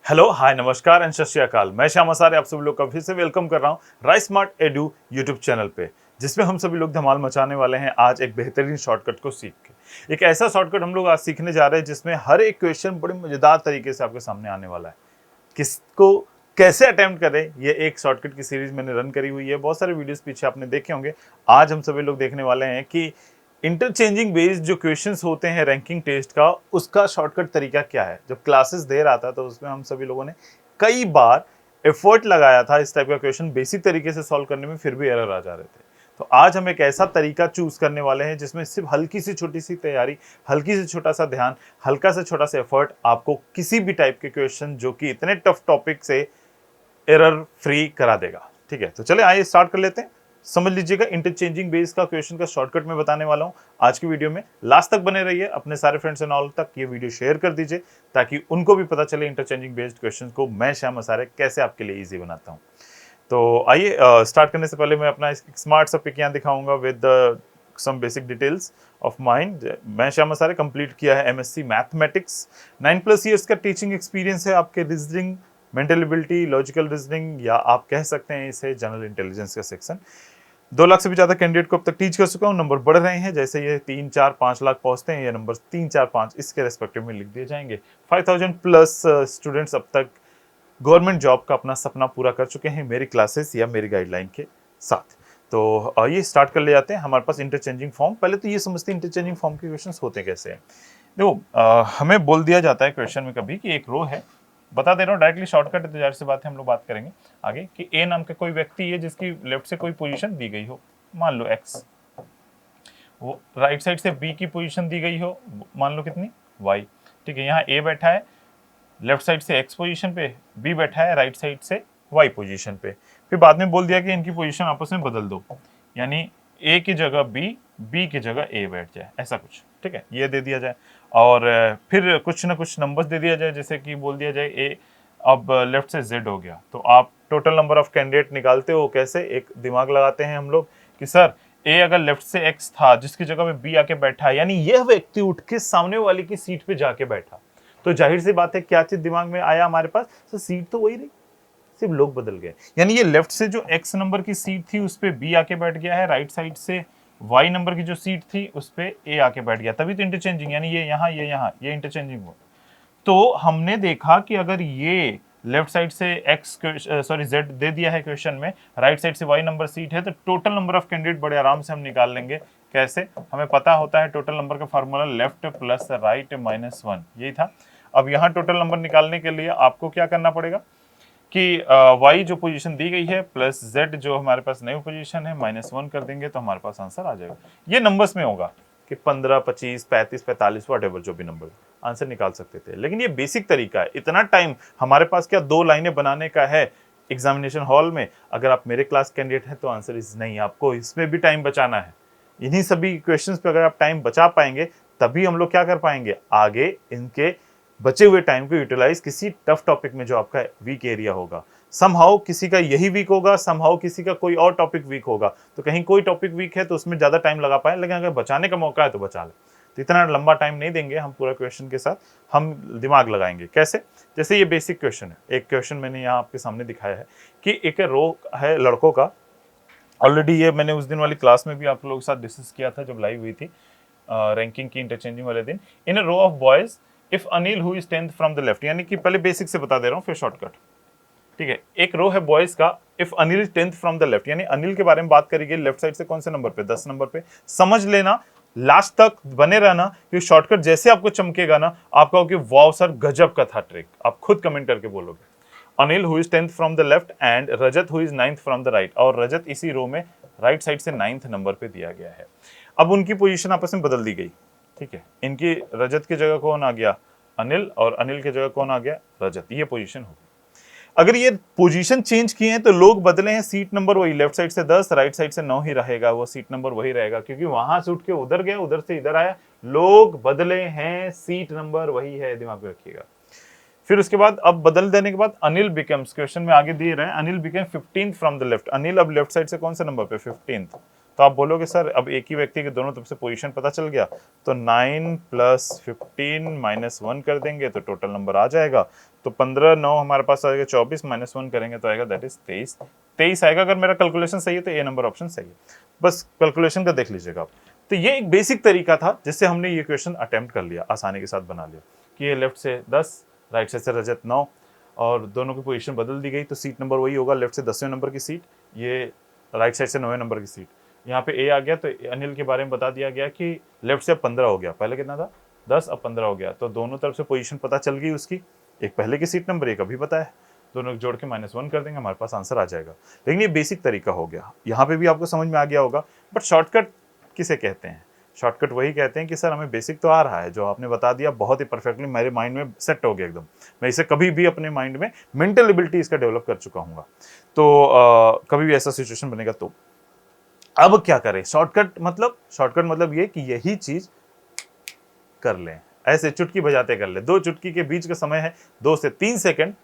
Hello hi नमस्कार and सत श्री अकाल। मैं श्याम आचार्य आप सभी लोग का फिर से वेलकम कर रहा हूँ rice smart edu YouTube channel पे, जिसमें हम सभी लोग धमाल मचाने वाले हैं आज एक बेहतरीन शॉर्टकट को सीख के। एक ऐसा शॉर्टकट हम लोग आज सीखने जा रहे हैं जिसमें हर एक क्वेश्चन बड़े मजेदार तरीके से आपके सामने आने वाला है। किसको कैसे अटेम्प्ट करें, ये एक शॉर्टकट की सीरीज मैंने रन करी हुई है। बहुत सारे वीडियोस पीछे आपने देखे होंगे। आज हम सभी लोग देखने वाले हैं कि इंटरचेंजिंग बेस्ड जो क्वेश्चंस होते हैं रैंकिंग टेस्ट का, उसका शॉर्टकट तरीका क्या है। जब क्लासेस दे रहा था तो उसमें हम सभी लोगों ने कई बार एफर्ट लगाया था इस टाइप का क्वेश्चन बेसिक तरीके से सॉल्व करने में, फिर भी एरर आ जा रहे थे। तो आज हम एक ऐसा तरीका चूज करने वाले हैं जिसमें सिर्फ हल्की सी छोटी सी तैयारी, हल्की से छोटा सा ध्यान, हल्का से छोटा सा एफर्ट आपको किसी भी टाइप के क्वेश्चन जो कि इतने टफ टॉपिक से एरर फ्री करा देगा। ठीक है, तो चले आइए स्टार्ट कर लेते हैं। समझ लीजिएगा, इंटरचेंजिंग बेस का क्वेश्चन का शॉर्टकट मैं बताने वाला हूं आज की वीडियो में। लास्ट तक बने रहिए, अपने सारे फ्रेंड्स एंड ऑल तक ये वीडियो शेयर कर दीजिए ताकि उनको भी पता चले इंटरचेंजिंग बेस्ड क्वेश्चन को मैं श्याम आचार्य कैसे आपके लिए इजी बनाता हूं। तो आइए स्टार्ट करने से पहले मैं अपना स्मार्ट सा पिक यहाँ दिखाऊंगा with some basic details of mind. मैं श्याम आचार्य कंप्लीट किया है MSc मैथमेटिक्स, 9+ ईयर्स का टीचिंग एक्सपीरियंस है आपके reasoning, mental ability, logical reasoning, या आप कह सकते हैं इसे जनरल इंटेलिजेंस का सेक्शन। 2 लाख से भी ज़्यादा कैंडिडेट को अब तक टीच कर चुका हूँ। नंबर बढ़ रहे हैं, जैसे ये 3, 4, 5 लाख पहुँचते हैं, ये नंबर 3, 4, 5 इसके रेस्पेक्टिव में लिख दिए जाएंगे। 5000+ स्टूडेंट्स अब तक गवर्नमेंट जॉब का अपना सपना पूरा कर चुके हैं मेरी क्लासेस या मेरी गाइडलाइन के साथ। तो ये स्टार्ट कर ले जाते हैं। हमारे पास इंटरचेंजिंग फॉर्म, पहले तो ये समझते हैं इंटरचेंजिंग फॉर्म के क्वेश्चन होते कैसे हैं। देखो, हमें बोल दिया जाता है क्वेश्चन में कभी कि एक रो है, बता दे रहा हूँ डायरेक्टली शॉर्टकट है तो जाहिर सी बात है हम लोग बात करेंगे आगे कि ए नाम का कोई व्यक्ति है जिसकी लेफ्ट से कोई पोजीशन दी गई हो, मान लो x, वो राइट साइड से b की पोजीशन दी गई हो, मान लो कितनी y। ठीक है, यहाँ a बैठा है लेफ्ट साइड से x पोजीशन पे, b बैठा है राइट साइड से y पोजीशन पे। फिर बाद में बोल दिया कि इनकी पोजीशन आपस में बदल दो, यानी a की जगह b की जगह a बैठ जाए, ऐसा कुछ। ठीक है, ये दे दिया जाए और फिर कुछ ना कुछ नंबर्स दे दिया जाए, जैसे कि बोल दिया जाए a अब लेफ्ट से z हो गया, तो आप टोटल नंबर ऑफ कैंडिडेट निकालते हो कैसे, एक दिमाग लगाते हैं हम लोग कि सर a अगर लेफ्ट से x था जिसकी जगह में b आके बैठा है, यानी यह व्यक्ति उठ के सामने वाले की सीट पे जाके बैठा, तो जाहिर सी बात है क्या चीज दिमाग में आया हमारे पास, तो सीट तो वही रही, सिर्फ लोग बदल गए। यानी ये लेफ्ट से जो x नंबर की सीट थी उस पे b आके बैठ गया है, राइट साइड से y नंबर की जो सीट थी उस पे a आके बैठ गया, तभी तो इंटरचेंजिंग, यानी ये यहाँ ये इंटरचेंजिंग हुआ। तो हमने देखा कि अगर ये लेफ्ट साइड से z दे दिया है क्वेश्चन में, राइट साइड से y नंबर सीट है, तो टोटल नंबर ऑफ कैंडिडेट बड़े आराम से हम निकाल लेंगे। कैसे, हमें पता होता है टोटल नंबर का formula left plus right minus 1, यही था। अब यहाँ टोटल नंबर निकालने के लिए आपको क्या करना पड़ेगा कि y जो पोजीशन दी गई है प्लस z जो हमारे पास नई पोजीशन है -1 कर देंगे तो हमारे पास आंसर आ जाएगा। ये नंबर्स में होगा कि 15, 25, 35, 45 व्हाटएवर जो भी नंबर आंसर निकाल सकते थे, लेकिन ये बेसिक तरीका है। इतना टाइम हमारे पास क्या 2 लाइनें बनाने का है एग्जामिनेशन हॉल में? अगर आप मेरे क्लास कैंडिडेट हैं तो आंसर इज नहीं, आपको इसमें भी टाइम बचाना है। इन्हीं सभी क्वेश्चंस पे अगर आप टाइम बचा पाएंगे तभी हम लोग क्या कर पाएंगे, आगे इनके बचे हुए टाइम को यूटिलाइज किसी टफ टॉपिक में जो आपका वीक एरिया होगा। समहाउ किसी का यही वीक होगा, समहाउ किसी का कोई और टॉपिक वीक होगा, तो कहीं कोई टॉपिक वीक है तो उसमें ज्यादा टाइम लगा पाए, लेकिन अगर बचाने का मौका है तो बचा ले। तो इतना लंबा टाइम नहीं देंगे हम पूरा क्वेश्चन के साथ, हम दिमाग लगाएंगे। कैसे, जैसे ये बेसिक क्वेश्चन है, एक क्वेश्चन मैंने यहाँ आपके सामने दिखाया है कि एक रो है लड़कों का। ऑलरेडी ये मैंने उस दिन वाली क्लास में भी आप लोगों के साथ डिस्कस किया था जब लाइव हुई थी रैंकिंग की इंटरचेंजिंग वाले दिन। In a row of boys if Anil who is 10th from the left, यानी कि पहले बेसिक से बता दे रहा हूँ फिर शॉर्टकट। ठीक है, एक रो है बॉयज का, if Anil is 10th from the left, यानी अनिल के बारे में बात करेंगे लेफ्ट साइड से कौन से नंबर पे, 10 नंबर पे। समझ लेना, लास्ट तक बने रहना, ये शॉर्टकट जैसे आपको चमकेगा ना आप कहोगे वाओ सर गजब का था ट्रिक, आप खुद कमेंट करके बोलोगे। Anil who is 10th from the left and Rajat who is 9th from the right, और रजत इसी रो में राइट साइड से 9th नंबर पे दिया गया है। अब उनकी पोजीशन आपस में बदल दी गई। ठीक है, इनकी रजत की जगह कौन आ गया, अनिल, और अनिल की जगह कौन आ गया, रजत, ये पोजीशन होगी। अगर ये पोजीशन चेंज किए हैं तो लोग बदले हैं, सीट नंबर वही, लेफ्ट साइड से 10 राइट साइड से 9 ही रहेगा, वो सीट नंबर वही रहेगा, क्योंकि वहां से उठ के उधर गया, उधर से इधर आया, लोग बदले हैं, सीट नंबर वही है, दिमाग में रखिएगा। फिर उसके बाद अब बदल देने के बाद अनिल बिकम्स, क्वेश्चन में आगे दिए रहे Anil become 15th from the left, Anil अब लेफ्ट साइड से कौन से नंबर पे, 15th। तो आप बोलोगे सर अब एक ही व्यक्ति के दोनों तरफ से पोजीशन पता चल गया, तो 9 + 15 - 1 कर देंगे तो टोटल नंबर आ जाएगा। तो 15 9 हमारे पास आएगा 24 -1 करेंगे तो आएगा दैट इज 23। 23 आएगा। अगर मेरा कैलकुलेशन सही है तो ए नंबर ऑप्शन सही है। बस कैलकुलेशन का देख लीजिएगा आप। तो ये एक बेसिक तरीका था जिससे हमने ये क्वेश्चन अटेम्प्ट कर लिया, आसानी के साथ बना लिया कि ये लेफ्ट से 10, राइट साइड से रजत 9 और दोनों की पोजीशन बदल दी गई तो सीट नंबर वही होगा, लेफ्ट से 10वें नंबर की सीट, ये राइट साइड से 9वें नंबर की सीट। यहाँ पे ए आ गया तो अनिल के बारे में बता दिया गया कि लेफ्ट से अब 15 हो गया, पहले कितना था 10 अब 15 हो गया, तो दोनों तरफ से पोजीशन पता चल गई उसकी, एक पहले की सीट नंबर एक अभी पता है, दोनों जोड़ के -1 कर देंगे, हमारे पास आंसर आ जाएगा। लेकिन ये बेसिक तरीका हो गया, यहाँ पे भी आपको समझ में आ गया होगा। बट शॉर्टकट किसे कहते हैं? शॉर्टकट वही कहते हैं कि सर हमें बेसिक तो आ रहा है, जो आपने बता दिया बहुत ही परफेक्टली मेरे माइंड में सेट हो गया एकदम, मैं इसे कभी भी अपने माइंड में मेंटल एबिलिटी इसका डेवलप कर चुका हूँ। तो कभी भी ऐसा सिचुएशन बनेगा तो अब क्या करें? शॉर्टकट मतलब ये कि यही चीज कर लें, ऐसे चुटकी बजाते कर ले। 2 चुटकी के बीच का समय है 2 से 3 सेकंड,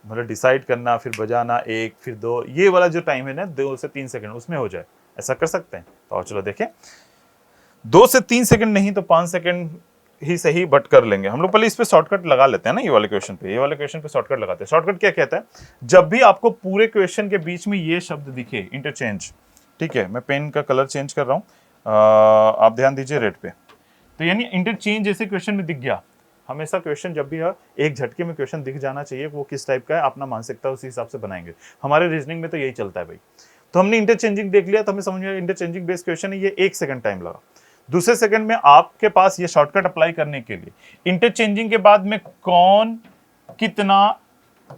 मतलब डिसाइड करना फिर बजाना 1 फिर 2, ये वाला जो टाइम है ना 2 से 3 सेकंड उसमें हो जाए, ऐसा कर सकते हैं। तो चलो देखें, 2 से 3 सेकंड नहीं तो 5 सेकंड ही सही, बट कर लेंगे हम लोग। पहले इस पे शॉर्टकट लगा लेते हैं ना, ये वाले क्वेश्चन पे शॉर्टकट लगाते हैं। शॉर्टकट क्या कहता है? जब भी आपको पूरे क्वेश्चन के बीच में ये शब्द दिखे, इंटरचेंज, ठीक है, मैं पेन का कलर चेंज कर रहा हूँ, आप ध्यान दीजिए रेड पे, तो यानी इंटरचेंज जैसे क्वेश्चन में दिख गया, हमेशा क्वेश्चन जब भी है एक झटके में क्वेश्चन दिख जाना चाहिए, वो किस टाइप का है अपना मानसिकता उसी हिसाब से बनाएंगे। हमारे रीजनिंग में तो यही चलता है भाई। तो हमने इंटरचेंजिंग देख लिया तो हमें समझ में इंटरचेंजिंग बेस्ड क्वेश्चन है, ये 1 सेकंड टाइम लगा। दूसरे सेकंड में आपके पास ये शॉर्टकट अप्लाई करने के लिए इंटरचेंजिंग के बाद में कौन कितना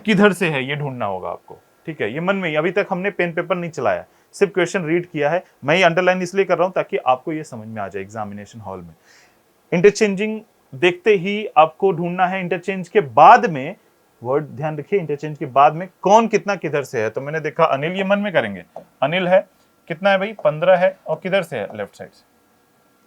किधर से है ये ढूंढना होगा आपको, ठीक है। ये मन में ही, अभी तक हमने पेन पेपर नहीं चलाया, सिर्फ क्वेश्चन रीड किया है। मैं ये अंडरलाइन इसलिए कर रहा हूं ताकि आपको ये समझ में आ जाए एग्जामिनेशन हॉल में। इंटरचेंजिंग देखते ही आपको ढूंढना है, इंटरचेंज के बाद में वर्ड ध्यान रखिए, इंटरचेंज के बाद में कौन कितना किधर से है। तो मैंने देखा अनिल, ये मन में करेंगे, अनिल है कितना है भाई 15 है, और किधर से है लेफ्ट साइड से,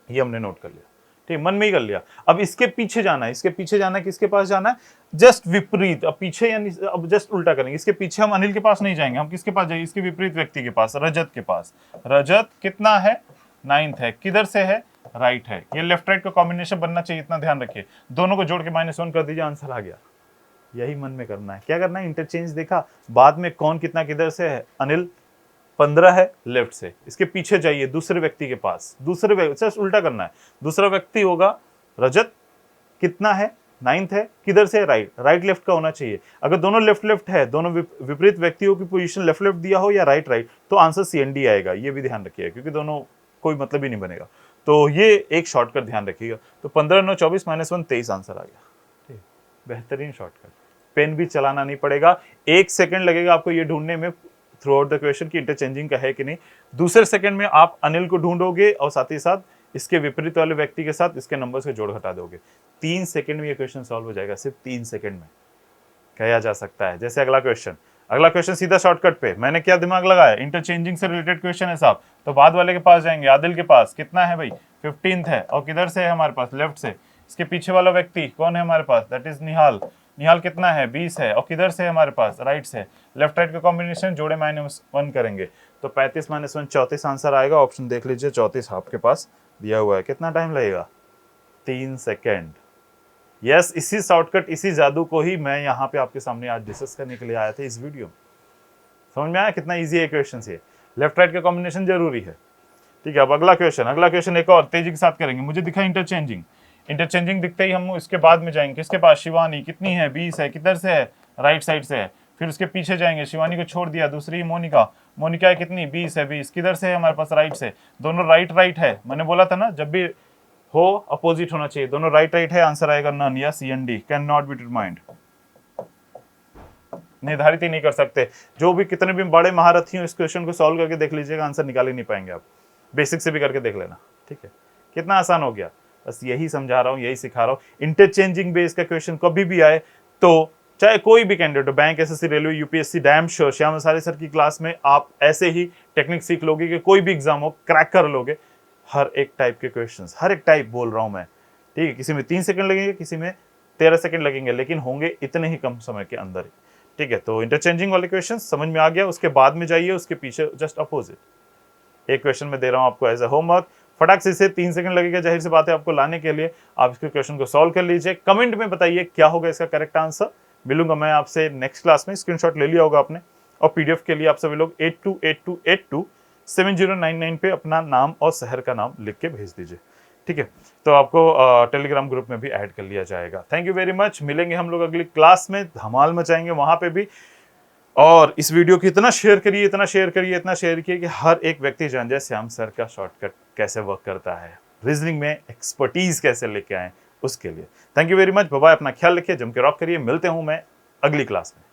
ये हमने नोट कर लिया, ठीक, मन में ही कर लिया। अब इसके पीछे जाना है, इसके पीछे जाना है, किसके पास जाना है? जस्ट विपरीत, अब पीछे यानी अब जस्ट उल्टा करेंगे, इसके पीछे हम अनिल के पास नहीं जाएंगे, हम किसके पास जाएंगे? इसके विपरीत व्यक्ति के पास, रजत के पास। रजत कितना है? 9th है, किधर से है? राइट है। ये लेफ्ट राइट का कॉम्बिनेशन बनना चाहिए, इतना ध्यान रखिए। दोनों को जोड़ के -1 कर दीजिए, आंसर आ गया। यही मन में करना है। क्या करना है? इंटरचेंज देखा, बाद में कौन कितना किधर से है? अनिल 15 है लेफ्ट से, इसके पीछे जाइए दूसरे व्यक्ति के पास, दूसरे व्यक्ति उल्टा करना है, दूसरा व्यक्ति होगा रजत, कितना है? 9th है, किधर से? राइट, राइट लेफ्ट का होना चाहिए। अगर दोनों लेफ्ट लेफ्ट है, दोनों विपरीत व्यक्तियों की पोजीशन लेफ्ट लेफ्ट दिया हो या राइट राइट, तो आंसर CND आएगा, ये भी ध्यान रखिएगा, क्योंकि दोनों कोई मतलब ही नहीं बनेगा। तो ये एक शॉर्टकट ध्यान रखिएगा। तो 15 9 24 -1 23 आंसर आ गया, ठीक, बेहतरीन शॉर्टकट। पेन भी चलाना नहीं पड़ेगा, 1 सेकंड लगेगा आपको ये ढूंढने में थ्रू आउट द क्वेश्चन की इंटरचेंजिंग का है कि नहीं। दूसरे सेकंड में आप अनिल को ढूंढोगे और साथ ही साथ इसके विपरीत वाले व्यक्ति के साथ इसके नंबर्स के जोड़ घटा दोगे। 3 सेकंड में ये क्वेश्चन सॉल्व हो जाएगा, सिर्फ 3 सेकंड में कहा जा सकता है। जैसे अगला क्वेश्चन सीधा शॉर्टकट पे, मैंने क्या दिमाग लगाया, इंटरचेंजिंग से रिलेटेड क्वेश्चन है साहब, तो बाद वाले के पास जाएंगे, आदिल के पास कितना है भाई 15th है, और किधर से है हमारे पास? लेफ्ट से। इसके पीछे वाला व्यक्ति कौन है हमारे पास? दैट इज निहाल। निहाल कितना है? 20 है, और किधर से है हमारे पास? राइट से। लेफ्ट राइट का कॉम्बिनेशन जोड़े -1 करेंगे तो 35 -1 34 आंसर आएगा। ऑप्शन देख लीजिए 34 आपके पास दिया हुआ है। कितना टाइम लगेगा? 3 सेकेंड। यस, इसी शॉर्टकट, इसी जादू को ही मैं यहाँ पे आपके सामने आज डिस्कस करने के लिए आया था इस वीडियो में। समझ में आया कितना इजी है क्वेश्चन? ये लेफ्ट राइट का कॉम्बिनेशन जरूरी है, ठीक है। अब अगला क्वेश्चन एक और तेजी के साथ करेंगे। मुझे दिखा इंटरचेंजिंग दिखते ही हम इसके बाद में जाएंगे, किसके पास? शिवानी कितनी है? 20 है, किधर से है? राइट साइड से है। फिर उसके पीछे जाएंगे, शिवानी को छोड़ दिया, दूसरी मोनिका है, कितनी? 20 है, 20 किधर से है हमारे पास? राइट से। दोनों राइट है, मैंने बोला था ना जब भी हो अपोजिट होना चाहिए। दोनों राइट है, आंसर आएगा नन या CND, can not be determined, निर्धारित ही नहीं कर सकते। जो भी कितने भी बड़े महारथी हो, इस क्वेश्चन को सॉल्व करके देख लीजिएगा, आंसर निकाल ही नहीं पाएंगे आप। बेसिक से भी करके देख लेना, ठीक है। कितना आसान हो गया, बस यही समझा रहा हूँ, यही सिखा रहा हूँ। इंटरचेंजिंग बेस का क्वेश्चन कभी भी आए तो चाहे कोई भी कैंडिडेट हो, bank, SSC, railway, UPSC, damn sure Shyam Masare sir की क्लास में आप ऐसे ही टेक्निक सीख लोगे कि कोई भी एग्जाम हो क्रैक कर लोगे। हर एक टाइप के क्वेश्चंस, हर एक टाइप बोल रहा हूं मैं, ठीक है। किसी में 3 सेकंड लगेंगे, किसी में 13 सेकंड लगेंगे, लेकिन होंगे इतने ही कम समय के अंदर, ठीक है। तो इंटरचेंजिंग वाले क्वेश्चन समझ में आ गया। उसके बाद में जाइए उसके पीछे जस्ट अपोजिट एक क्वेश्चन में दे रहा हूं आपको एज ए होमवर्क। फटाक से इसे 3 सेकंड लगेगा, जाहिर सी बात है आपको लाने के लिए। आप इसके क्वेश्चन को सॉल्व कर लीजिए, कमेंट में बताइए क्या होगा इसका करेक्ट आंसर। मिलूंगा मैं आपसे नेक्स्ट क्लास में। स्क्रीनशॉट ले लिया होगा आपने, और पीडीएफ के लिए आप सभी लोग 8282827099 पे अपना नाम और शहर का नाम लिख के भेज दीजिए, ठीक है। तो आपको टेलीग्राम ग्रुप में भी ऐड कर लिया जाएगा। Thank you very much. मिलेंगे हम लोग अगली क्लास में, धमाल मचाएंगे वहां पे भी। और इस वीडियो को इतना शेयर करिए, इतना शेयर करिए, इतना शेयर किए कि हर एक व्यक्ति जान जाए श्याम सर का शॉर्टकट कैसे वर्क करता है, रीजनिंग में एक्सपर्टीज कैसे लेके आए उसके लिए। Thank you very much. Bye, अपना ख्याल रखिए, जम के रॉक करिए। मिलते हूं मैं अगली क्लास में।